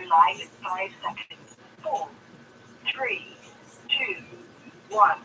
light in 5 seconds. 4, 3, 2, 1.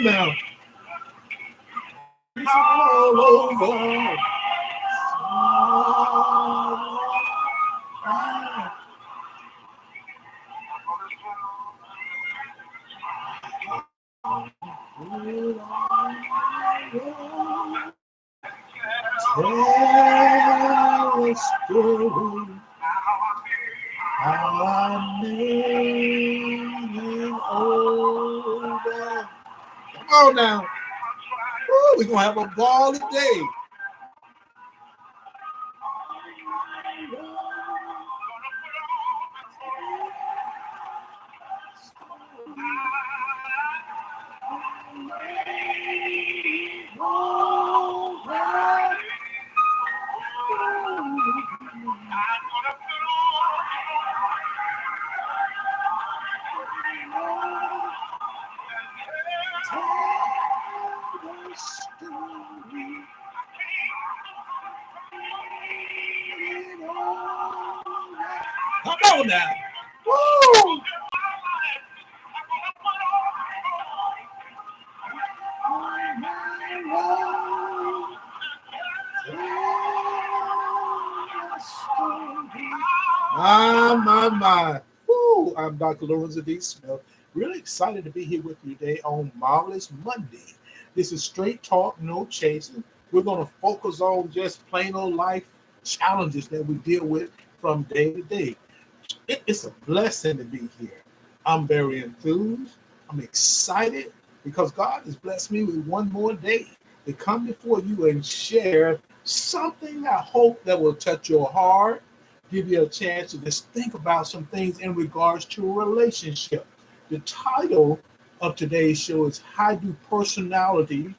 Now, it's all over. Tell a story how I made it over. Come on now. We're going to have a ball today. Come on now. Woo! My. Woo! I'm Dr. Lorenzo D. Smith. Really excited to be here with you today on Marvelous Monday. This is straight talk, no chasing. We're going to focus on just plain old life challenges that we deal with from day to day. It's a blessing to be here. I'm very enthused. I'm excited because God has blessed me with one more day to come before you and share something I hope that will touch your heart, give you a chance to just think about some things in regards to a relationship. The title of today's show is How Do Personality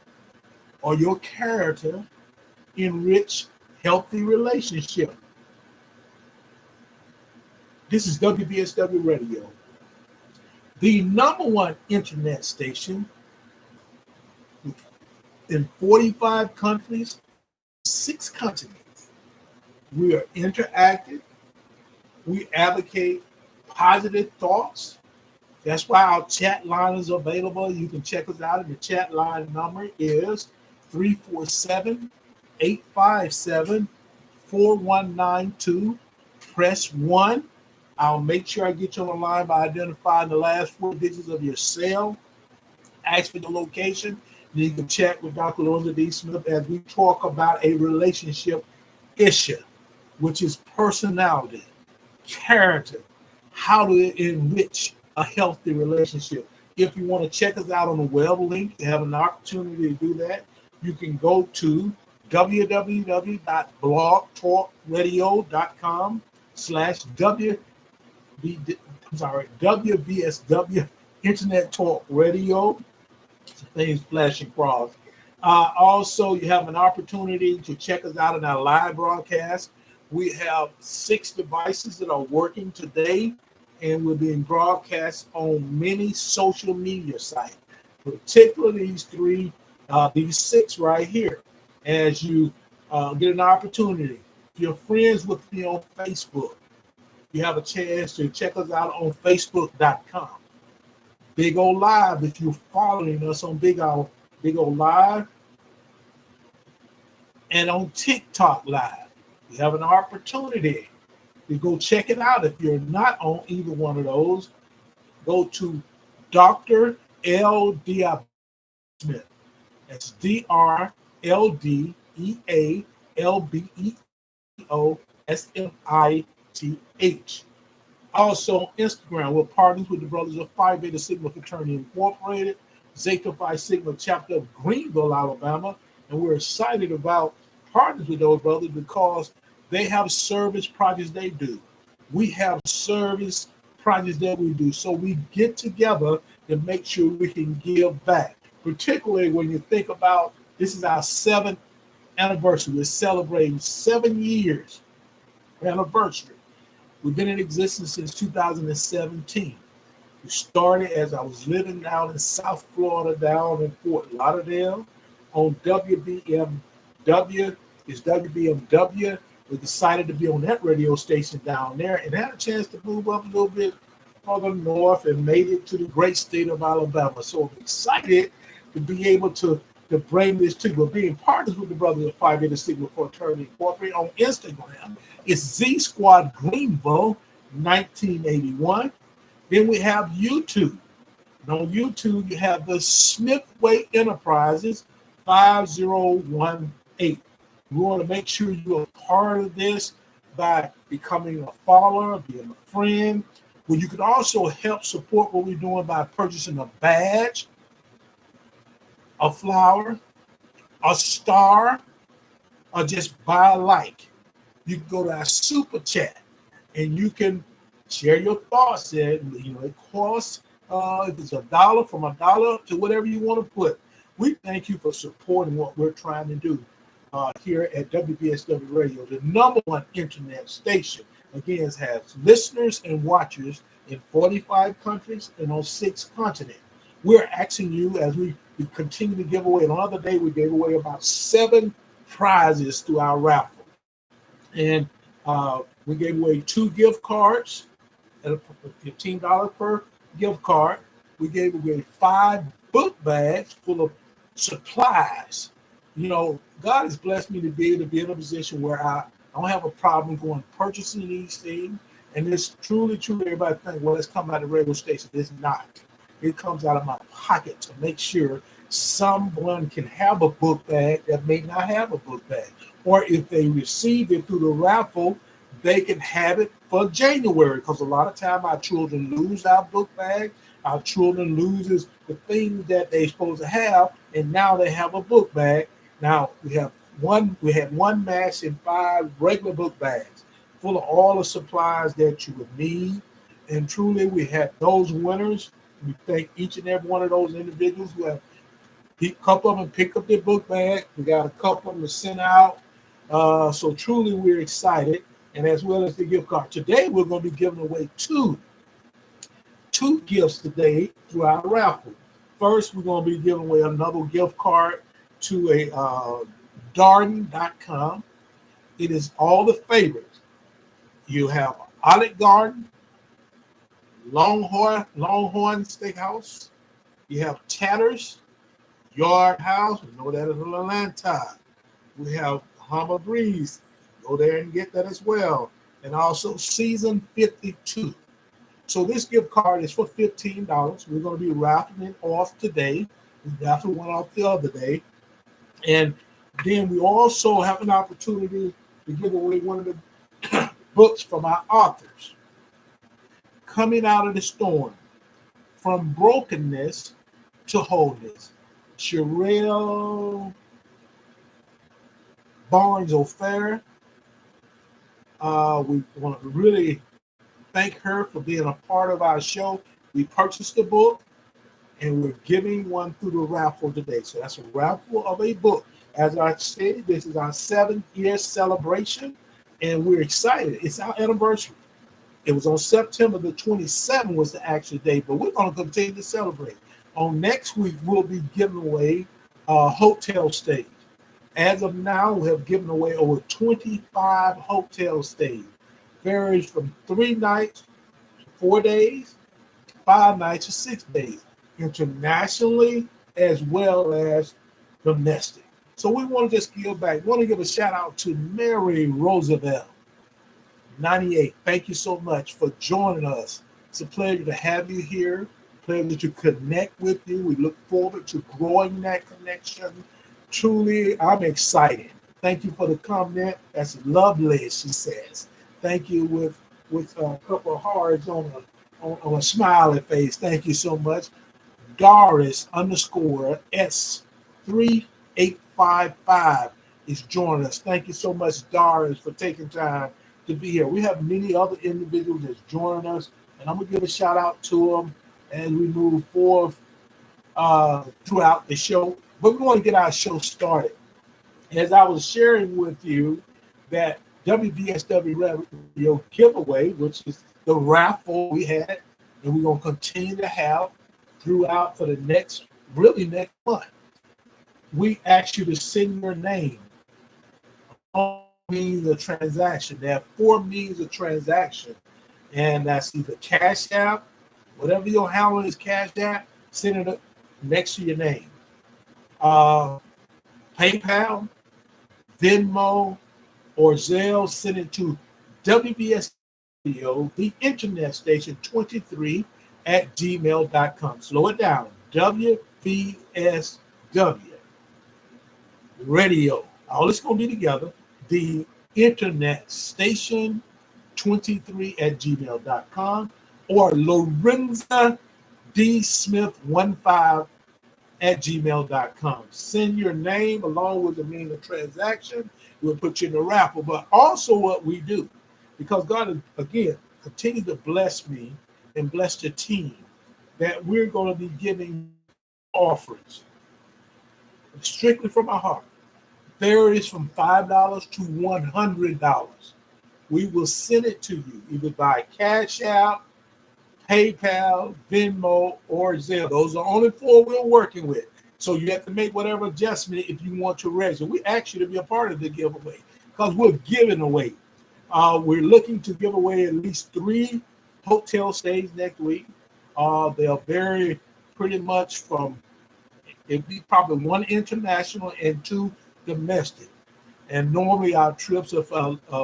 or Your Character Enrich Healthy Relationship? This is WVSW Radio, the number one internet station in 45 countries, 6 continents. We are interactive. We advocate positive thoughts. That's why our chat line is available. You can check us out. The chat line number is 347-857-4192. Press 1. I'll make sure I get you on the line by identifying the last 4 digits of your cell. Ask for the location. Then you can chat with Dr. Lorenzo D. Smith as we talk about a relationship issue, which is personality, character, how to enrich a healthy relationship. If you want to check us out on the web link, you have an opportunity to do that. You can go to www.blogtalkradio.com/W WVSW Internet Talk Radio. Things flashing across. Also, you have an opportunity to check us out in our live broadcast. We have 6 devices that are working today, and we're being broadcast on many social media sites, particularly these 6 right here. As you get an opportunity, if you're friends with me on Facebook, you have a chance to check us out on Facebook.com. Big O Live, if you're following us on Big O Live, and on TikTok Live. You have an opportunity to go check it out. If you're not on either one of those, go to Dr. L.D. Smith. That's DrLdeAlbeoSmith. Also, Instagram, we're partners with the Brothers of Phi Beta Sigma Fraternity Incorporated, Zeta Phi Sigma chapter of Greenville, Alabama, and we're excited about partners with those brothers because they have service projects they do. We have service projects that we do. So we get together to make sure we can give back, particularly when you think about this is our 7th anniversary. We're celebrating 7 years anniversary. We've been in existence since 2017. We started as I was living down in South Florida, down in Fort Lauderdale, on WBMW. It's WBMW. We decided to be on that radio station down there and had a chance to move up a little bit further north and made it to the great state of Alabama. So I'm excited to be able to bring this to you. We're being partners with the Brothers of Phi Beta Sigma Fraternity Incorporated on Instagram. It's Z Squad Greenville 1981. Then we have YouTube. And on YouTube, you have the Smithway Enterprises 5018. We want to make sure you're a part of this by becoming a follower, being a friend. Well, you can also help support what we're doing by purchasing a badge, a flower, a star, or just buy a like. You can go to our super chat and you can share your thoughts. And it costs if it's $1, from $1 to whatever you want to put. We thank you for supporting what we're trying to do here at WVSW Radio, the #1 internet station. Again, it has listeners and watchers in 45 countries and on 6 continents. We're asking you as we continue to give away. Another day, we gave away about 7 prizes through our raffle. And we gave away 2 gift cards at $15 per gift card. We gave away 5 book bags full of supplies. God has blessed me to be able to be in a position where I don't have a problem going purchasing these things. And it's truly, everybody thinks, well, it's come out of the radio station. It's not. It comes out of my pocket to make sure someone can have a book bag that may not have a book bag. Or if they receive it through the raffle, they can have it for January. Because a lot of time our children lose our book bag. Our children loses the things that they're supposed to have, and now they have a book bag. Now we had one match and 5 regular book bags full of all the supplies that you would need. And truly, we had those winners. We thank each and every one of those individuals who have a couple of them pick up their book bag. We got a couple of them to send out. So truly, we're excited, and as well as the gift card. Today, we're going to be giving away two gifts today through our raffle. First, we're going to be giving away another gift card to a Darden.com. It is all the favorites. You have Olive Garden, Longhorn Steakhouse. You have Tatter's, Yard House. We know that is in Atlanta. We have Hummer Breeze. Go there and get that as well. And also Season 52. So this gift card is for $15. We're going to be raffling it off today. We raffled one off the other day. And then we also have an opportunity to give away one of the books from our authors. Coming Out of the Storm, From Brokenness to Wholeness. Sherelle Barnes O'Fair. We want to really thank her for being a part of our show. We purchased the book, and we're giving one through the raffle today. So that's a raffle of a book. As I stated, this is our 7th-year celebration, and we're excited. It's our anniversary. It was on September the 27th was the actual date, but we're going to continue to celebrate. On next week, we'll be giving away hotel stays. As of now, we have given away over 25 hotel stays. Varies from 3 nights to 4 days, 5 nights to 6 days, internationally as well as domestic. So we want to just give back. We want to give a shout out to Mary Roosevelt, 98. Thank you so much for joining us. It's a pleasure to have you here. Pleasure to connect with you. We look forward to growing that connection. Truly, I'm excited. Thank you for the comment. That's lovely, she says. Thank you with a couple of hearts on a smiley face. Thank you so much. Doris _ S3855 is joining us. Thank you so much, Doris, for taking time to be here. We have many other individuals that's joining us, and I'm going to give a shout out to them as we move forward throughout the show. But we want to get our show started. As I was sharing with you that WVSW Radio giveaway, which is the raffle we had, and we're going to continue to have throughout for the next month. We ask you to send your name on means of transaction. There are 4 means of transaction, and that's either Cash App, whatever your handle is, Cash App, send it up next to your name. PayPal, Venmo, or Zelle, send it to WVSW, the internet station 23 at gmail.com. Slow it down. WVSW Radio. All it's going to be together. The internet station 23 at gmail.com, or Lorenza D. Smith 15 at gmail.com. Send your name along with the means of transaction. We'll put you in the raffle. But also what we do, because God, again, continue to bless me and bless the team, that we're going to be giving offerings strictly from our heart. Varies from $5 to $100. We will send it to you either by Cash App, PayPal, Venmo, or Zelle. Those are only 4 we're working with. So you have to make whatever adjustment if you want to register. We ask you to be a part of the giveaway because we're giving away. We're looking to give away at least 3 hotel stays next week. They'll vary pretty much from, it'd be probably 1 international and 2 domestic. And normally our trips, if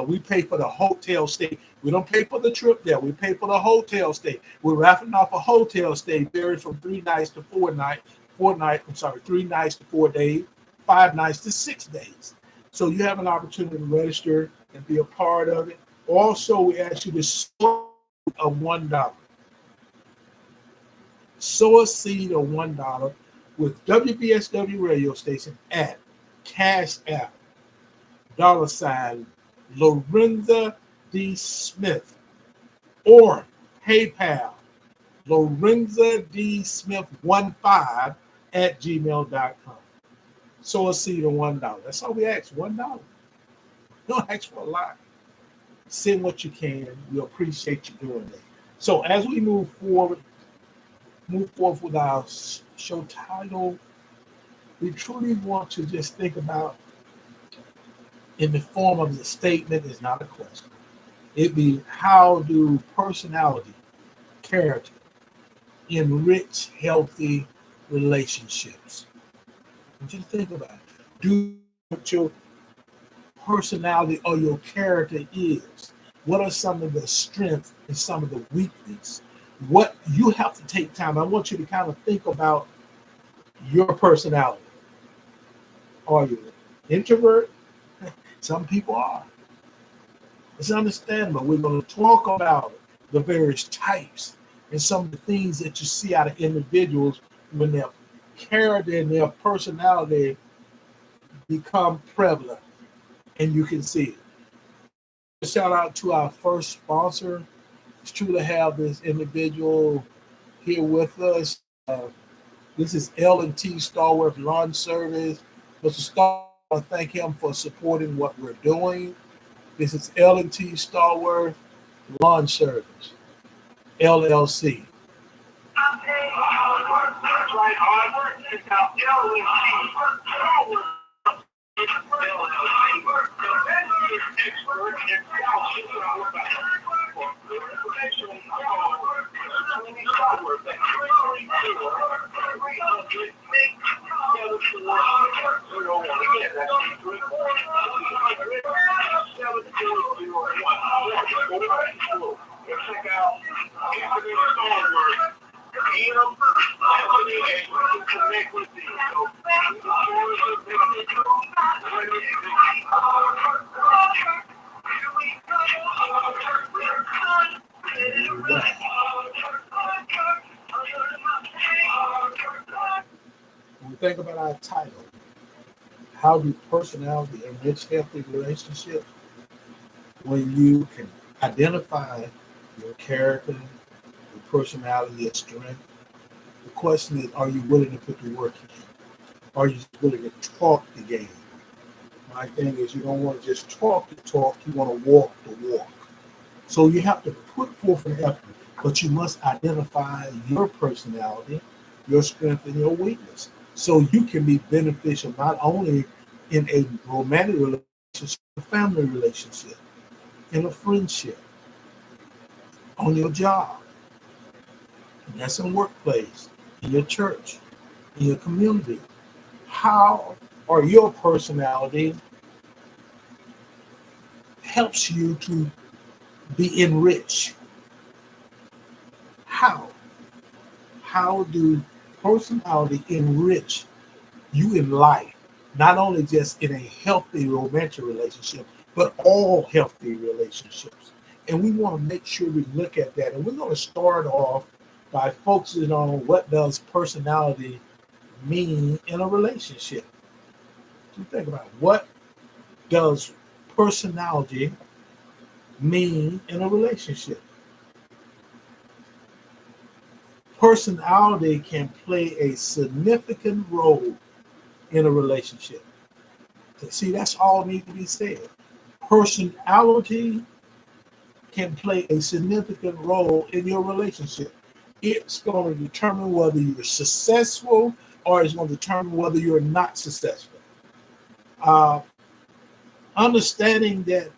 we pay for the hotel stay. We don't pay for the trip there. We pay for the hotel stay. We're raffling off a hotel stay varies from 3 nights to 4 nights. 3 nights to 4 days, 5 nights to 6 days. So you have an opportunity to register and be a part of it. Also, we ask you to sow a $1. Sow a seed of $1 with WVSW radio station at Cash App, $ Lorenza D. Smith, or PayPal, Lorenza D. Smith 15 at gmail.com. Sow a seed of $1. That's all we ask, $1. Don't ask for a lot. Send what you can. We appreciate you doing that. So as we move forward with our show title, we truly want to just think about, in the form of the statement, is not a question. It'd be, how do personality, character, enrich healthy relationships? Just think about it. Do what your personality or your character is. What are some of the strengths and some of the weaknesses? What you have to take time. I want you to kind of think about your personality. Are you an introvert? Some people are. It's understandable. We're going to talk about the various types and some of the things that you see out of individuals when their character and their personality become prevalent. and you can see it. Shout out to our first sponsor. It's true to have this individual here with us. This is L&T Starworth Lawn Service. Mr. Starworth, I want to thank him for supporting what we're doing. This is L&T Starworth Lawn Service, LLC. When we think about our title, how do personality enrich healthy relationships? When you can identify your character, your personality, your strength, the question is, are you willing to put the work in? Are you willing to talk the game? My thing is, you don't want to just talk the talk, you want to walk the walk. So you have to put forth an effort, but you must identify your personality, your strength, and your weakness. So you can be beneficial not only in a romantic relationship, a family relationship, in a friendship, on your job, and that's in workplace, in your church, in your community. How are your personality helps you to be enriched? How? How do personality enrich you in life? Not only just in a healthy romantic relationship, but all healthy relationships. And we want to make sure we look at that. And we're going to start off by focusing on what does personality mean in a relationship. So think about it. What does personality mean in a relationship? Personality can play a significant role in a relationship. See, that's all needs to be said. Personality can play a significant role in your relationship. It's going to determine whether you're successful or it's going to determine whether you're not successful. Understanding that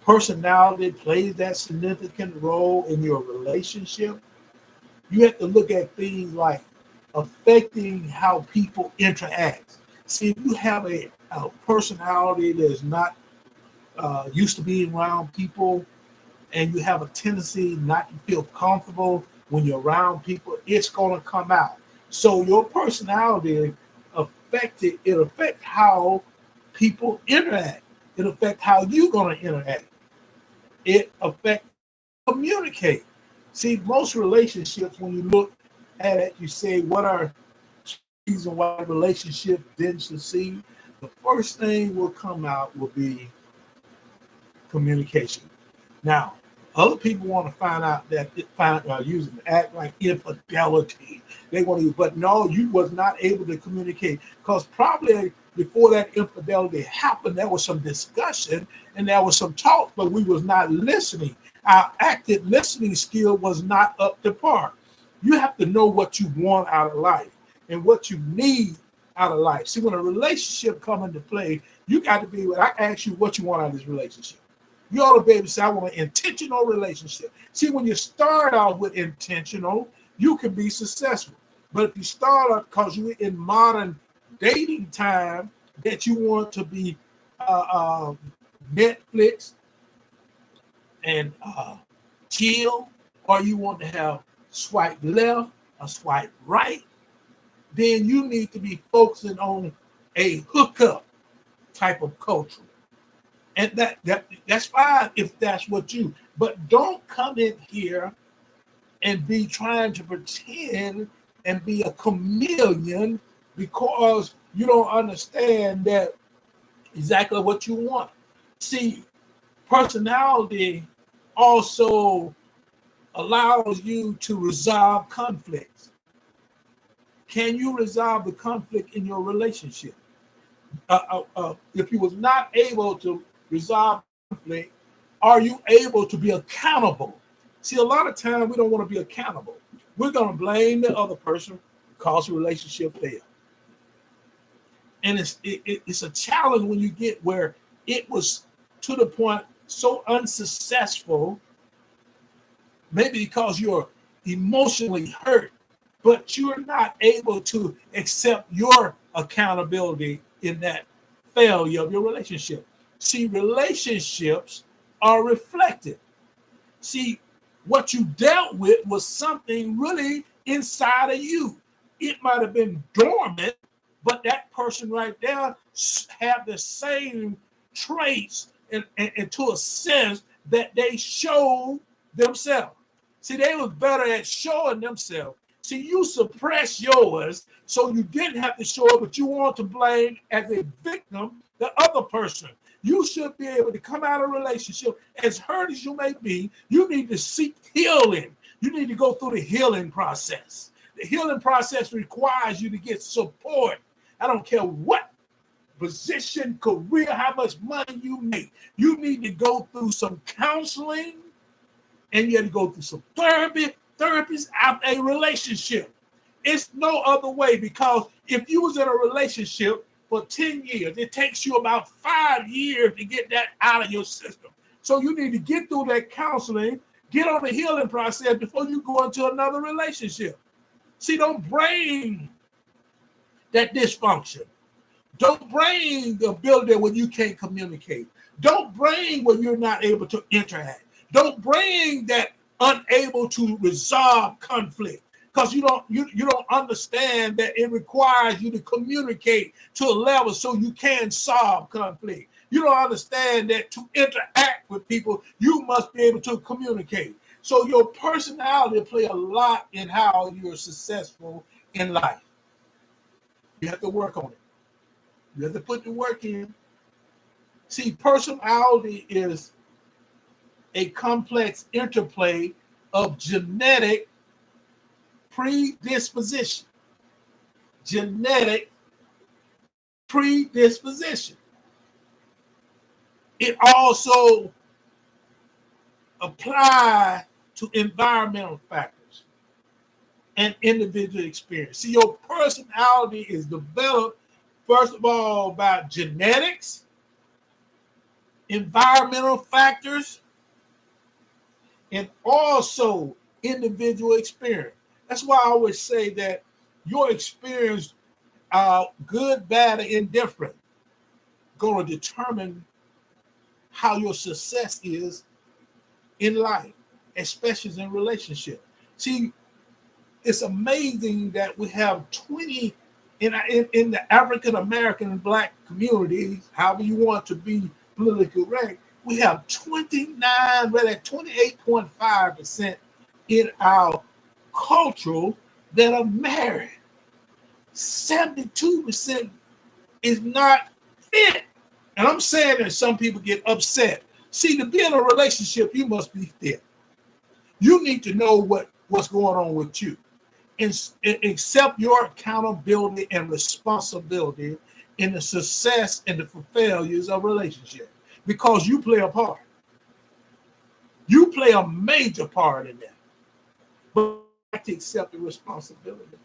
personality plays that significant role in your relationship, you have to look at things like affecting how people interact. See, if you have a personality that's not used to being around people, and you have a tendency not to feel comfortable when you're around people, it's going to come out. So your personality affects how people interact. It affects how you're going to interact. It affects communicate. See, most relationships, when you look at it, you say, what are reasons why a relationship didn't succeed? The first thing will come out will be communication. Now, other people want to find out that using act like infidelity. They want to, but no, you was not able to communicate because probably before that infidelity happened, there was some discussion and there was some talk, but we was not listening. Our active listening skill was not up to par. You have to know what you want out of life and what you need out of life. See, when a relationship come into play, you got to be able, I ask you what you want out of this relationship. You ought to be able to say, I want an intentional relationship. See, when you start out with intentional, you can be successful. But if you start out because you're in modern dating time that you want to be Netflix and chill, or you want to have swipe left or swipe right, then you need to be focusing on a hookup type of culture. And that's fine if that's what you, but don't come in here and be trying to pretend and be a chameleon because you don't understand that exactly what you want. See, personality also allows you to resolve conflicts. Can you resolve the conflict in your relationship? If you was not able to resolve conflict, are you able to be accountable? See, a lot of times we don't want to be accountable. We're going to blame the other person because the relationship failed. And it's a challenge when you get where it was to the point so unsuccessful, maybe because you're emotionally hurt, but you're not able to accept your accountability in that failure of your relationship. See, relationships are reflected. See, what you dealt with was something really inside of you. It might have been dormant, but that person right there have the same traits and to a sense that they showed themselves. See, they was better at showing themselves. See, you suppress yours so you didn't have to show it, but you want to blame as a victim the other person. You should be able to come out of a relationship as hurt as you may be. You need to seek healing. You need to go through the healing process. The healing process requires you to get support. I don't care what position, career, how much money you make. You need to go through some counseling and you have to go through some therapies after a relationship. It's no other way, because if you was in a relationship for 10 years, it takes you about 5 years to get that out of your system. So you need to get through that counseling, get on the healing process before you go into another relationship. See, don't bring that dysfunction. Don't bring the ability when you can't communicate. Don't bring when you're not able to interact. Don't bring that unable to resolve conflict, because you don't understand that it requires you to communicate to a level so you can solve conflict. You don't understand that to interact with people, you must be able to communicate. So your personality play a lot in how you're successful in life. You have to work on it. You have to put the work in. See, personality is a complex interplay of genetic predisposition. Genetic predisposition. It also applies to environmental factors and individual experience. See, your personality is developed, first of all, by genetics, environmental factors, and also individual experience. That's why I always say that your experience, good, bad, or indifferent, going to determine how your success is in life, especially in relationship. See, it's amazing that we have 20 in the African American and Black communities, however you want to be politically correct, we have 28.5% in our culture that are married. 72% is not fit. And I'm saying that some people get upset. See, to be in a relationship, you must be fit. You need to know what's going on with you. And accept your accountability and responsibility in the success and the failures of relationship, because you play a part. You play a major part in that. But we have to accept the responsibility.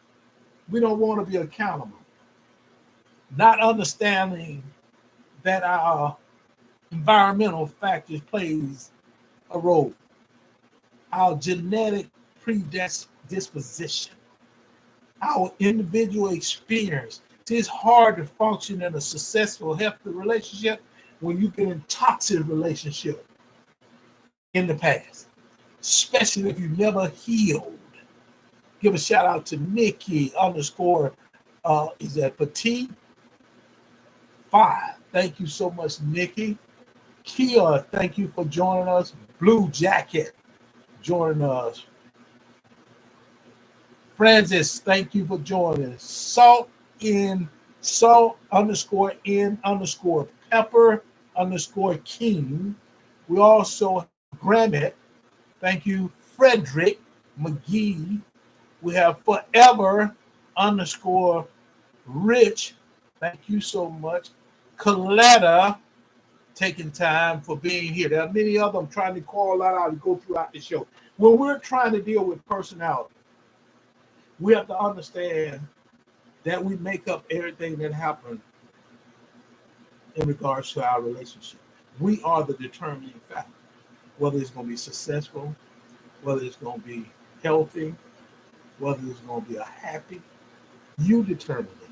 We don't want to be accountable. Not understanding that our environmental factors plays a role. Our genetic predisposition, our individual experience. It's hard to function in a successful, healthy relationship when you've been in toxic relationship in the past, especially if you never healed. Give a shout out to Nikki _ is that Petit 5. Thank you so much, Nikki. Kia, thank you for joining us. Blue Jacket, joining us. Francis, thank you for joining us. Salt _in_pepper underscore King. We also have Granite. Thank you, Frederick McGee. We have Forever underscore Rich. Thank you so much. Coletta, taking time for being here. There are many of them trying to call that out and go throughout the show. When we're trying to deal with personality, we have to understand that we make up everything that happened in regards to our relationship. We are the determining factor, whether it's going to be successful, whether it's going to be healthy, whether it's going to be a happy. You determine it.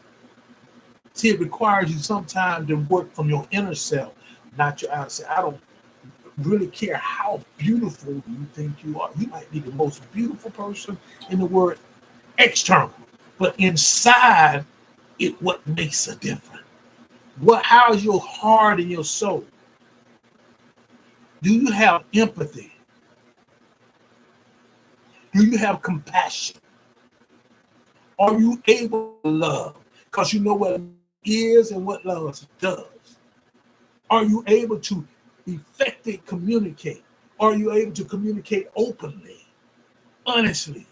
See, it requires you sometimes to work from your inner self, not your outer self. I don't really care how beautiful you think you are. You might be the most beautiful person in the world external, but inside, it what makes a difference. How is your heart and your soul? Do you have empathy? Do you have compassion? Are you able to love? Because you know what is and what love does. Are you able to effectively communicate? Are you able to communicate openly, honestly?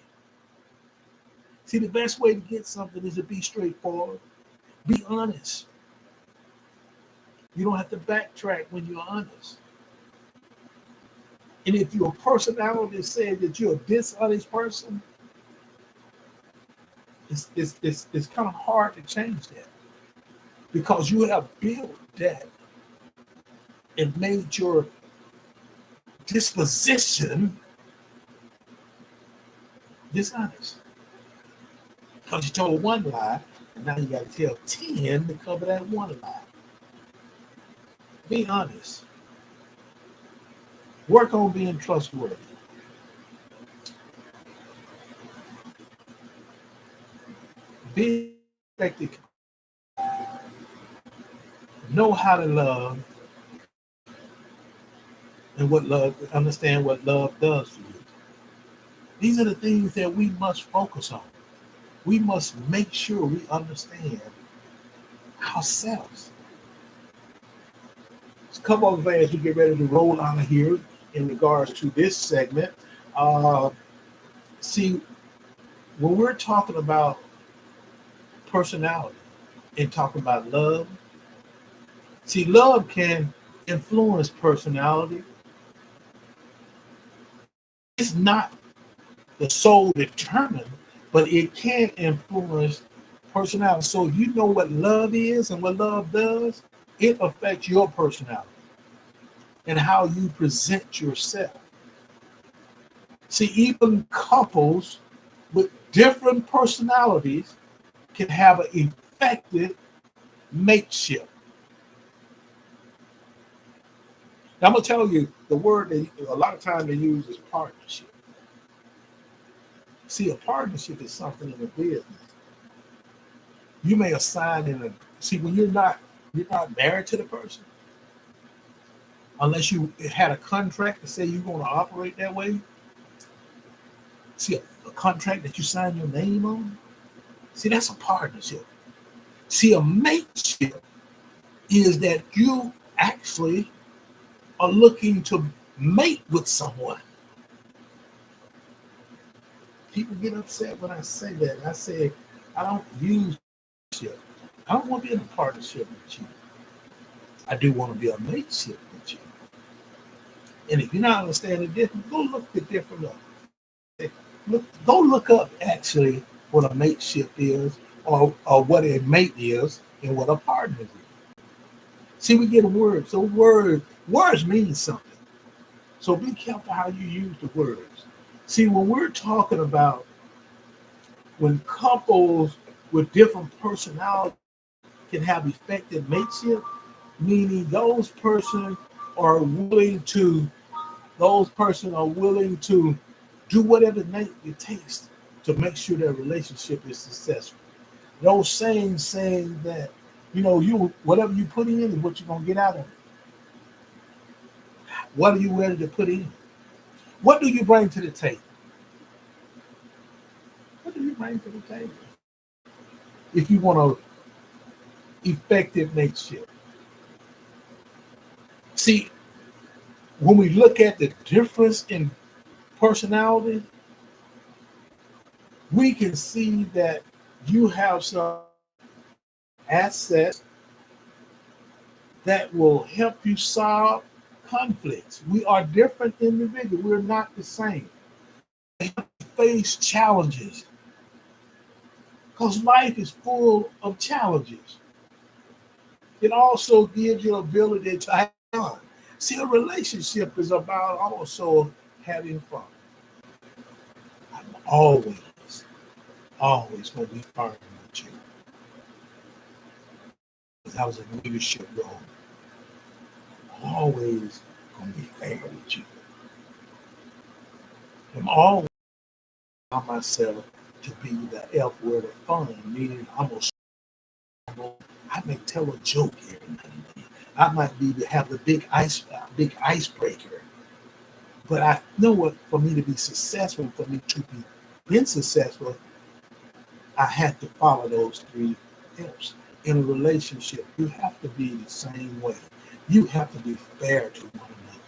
See, the best way to get something is to be straightforward. Be honest. You don't have to backtrack when you're honest. And if your personality says that you're a dishonest person, it's kind of hard to change that because you have built that and made your disposition dishonest. Because you told one lie, and now you got to tell 10 to cover that one lie. Be honest. Work on being trustworthy. Be effective. Know how to love and understand what love does for you. These are the things that we must focus on. We must make sure we understand ourselves. There's a couple of things we get ready to roll out of here in regards to this segment. See, when we're talking about personality and talking about love, see, love can influence personality. It's not the sole determinant, but it can influence personality. So if you know what love is and what love does, it affects your personality and how you present yourself. See, even couples with different personalities can have an effective mateship. Now, I'm going to tell you the word that a lot of times they use is partnership. See, a partnership is something in a business. You may assign when you're not married to the person, unless you had a contract to say you're going to operate that way. See, a contract that you sign your name on. See, that's a partnership. See, a mateship is that you actually are looking to mate with someone. People get upset when I say that. I say, I don't use partnership. I don't want to be in a partnership with you. I do want to be a mateship with you. And if you're not understanding the difference, go look the difference up. Go look up actually what a mateship is or what a mate is and what a partner is. See, we get a word. So words mean something. So be careful how you use the words. See, when we're talking about when couples with different personalities can have effective mateship, meaning those persons are willing to do whatever it takes to make sure their relationship is successful. Those saying that, you whatever you put in is what you're gonna get out of it. What are you ready to put in? What do you bring to the table? What do you bring to the table? If you want an effective mateship. See, when we look at the difference in personality, we can see that you have some assets that will help you solve conflicts. We are different individuals. We're not the same. We have to face challenges because life is full of challenges. It also gives you the ability to have fun. See, a relationship is about also having fun. I'm always going to be firm with you because I was in leadership role. I'm always going to be fair with you. I'm always allow myself to be the F word of fun, meaning I may tell a joke every now and then. I might be to have the big icebreaker. But I know what for me to be successful, for me to be been successful, I had to follow those three F's. In a relationship, you have to be the same way. You have to be fair to one another.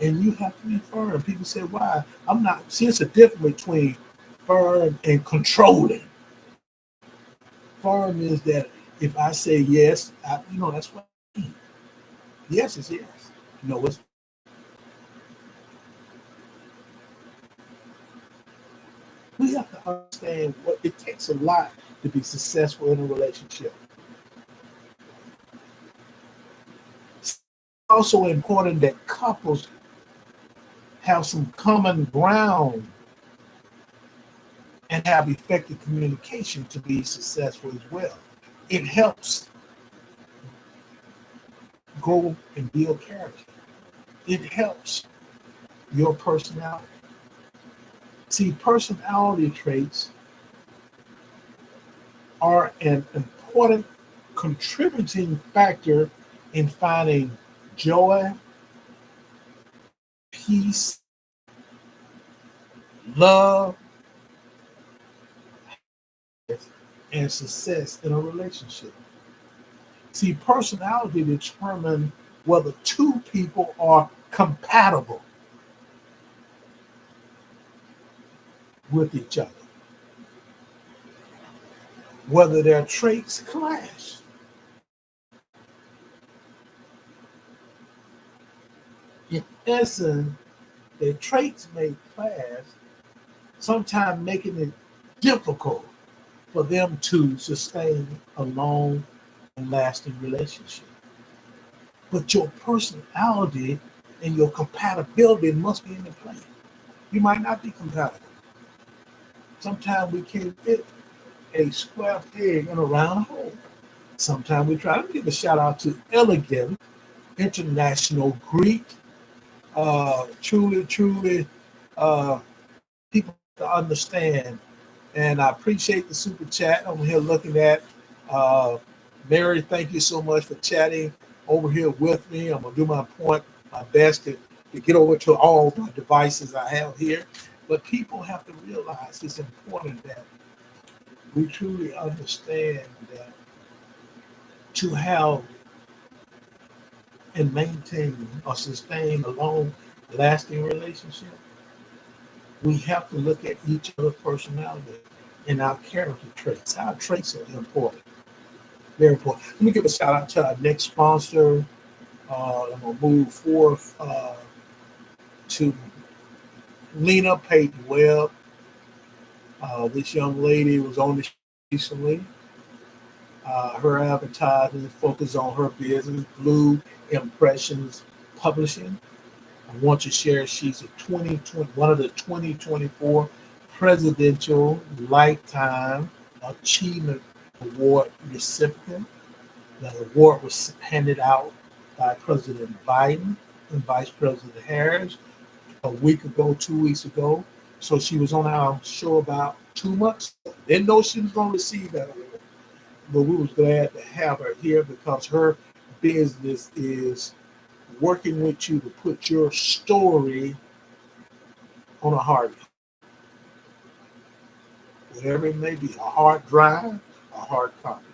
And you have to be firm. People say, why? I'm not. See, it's a difference between firm and controlling. Firm is that if I say yes, that's what I mean. Yes is yes. No, it's we have to understand what it takes a lot to be successful in a relationship. It's also important that couples have some common ground and have effective communication to be successful as well. It helps grow and build character. It helps your personality. See, personality traits are an important contributing factor in finding joy, peace, love, and success in a relationship. See, personality determines whether two people are compatible with each other, whether their traits clash. In essence, their traits may clash, sometimes making it difficult for them to sustain a long and lasting relationship. But your personality and your compatibility must be in the play. You might not be compatible. Sometimes we can't fit a square peg in a round hole. Sometimes we try to give a shout out to Elegant International Greek. Truly, people to understand. And I appreciate the super chat. I'm here looking at Mary. Thank you so much for chatting over here with me. I'm gonna do my best to get over to all my devices I have here. But people have to realize it's important that we truly understand that to have and maintain or sustain a long lasting relationship, we have to look at each other's personality and our character traits. Our traits are important, very important. Let me give a shout out to our next sponsor. I'm going to move forth to Lena Payton Webb. This young lady was on the show recently. Her advertising focuses on her business, Blue Impressions Publishing. I want to share she's one of the 2024 Presidential Lifetime Achievement Award recipient. The award was handed out by President Biden and Vice President Harris a week ago, 2 weeks ago. So she was on our show about 2 months. Didn't know she was going to receive that award. But we was glad to have her here because her business is working with you to put your story on a hard, whatever it may be, a hard drive, a hard copy.